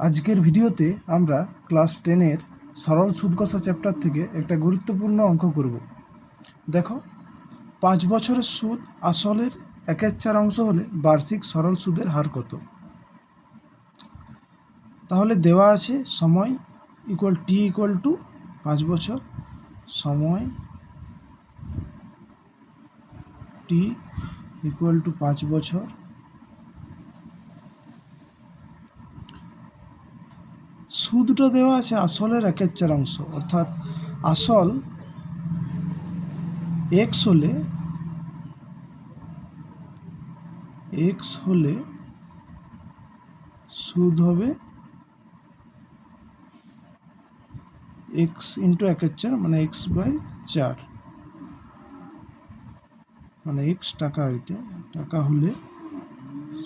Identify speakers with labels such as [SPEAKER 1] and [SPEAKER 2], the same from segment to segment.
[SPEAKER 1] আজকের ভিডিওতে আমরা ক্লাস 10-এর সরল সুদ কষা চ্যাপ্টার থেকে একটা গুরুত্বপূর্ণ অঙ্ক করব। দেখো, 5 বছরের সুদ আসলের 1/4 হলে বার্ষিক সরল সুদের হার কত? তাহলে দেওয়া আছে সময় টি ইকুয়াল টু 5 বছর, সময় টি ইকুয়াল টু 5 বছর, সুদটা দেওয়া আছে আসলের 1/4, অর্থাৎ আসল x হলে সুদ হবে x ইন্টু 1/4 মানে x/4, মানে x টাকা, এটা টাকা হলে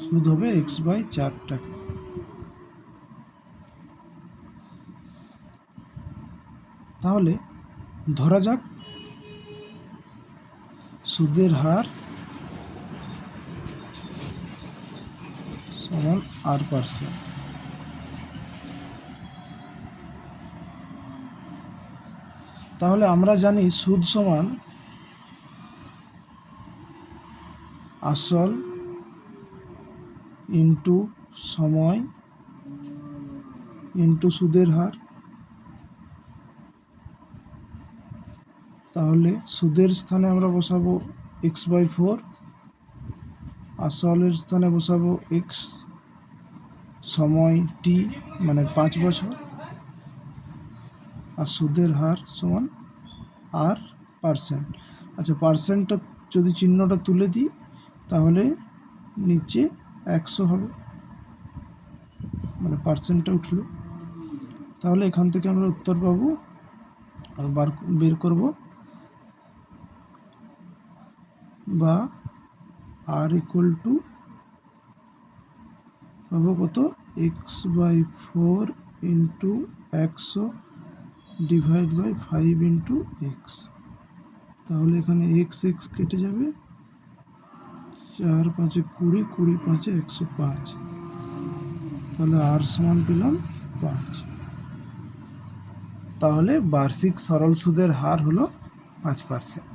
[SPEAKER 1] সুদ হবে x/4 টাকা। তাহলে ধরা যাক সুদের হার সমান r%। তাহলে আমরা জানি সুদ সমান আসল ইন্টু সময় ইন্টু সুদের হার। তাহলে সুদের স্থানে আমরা বসাবো x/4, আসলের স্থানে বসাবো x, সময় t মানে 5 বছর, আর সুদের হার সমান r%। আচ্ছা, পার্সেন্টটা যদি চিহ্নটা তুলে দিই তাহলে নিচে 100 হবে, মানে পার্সেন্টটা উঠলো। তাহলে এখান থেকে আমরা উত্তর পাবো, বের করব, বা r ইকুয়াল টু পাবো কত, x/4 into 100 divide by 5 into x। তাহলে এখানে x কেটে যাবে, 4 5 20, 20 5 105। তাহলে r সমান পেলাম 5। তাহলে বার্ষিক সরল সুদের হার হলো 5%।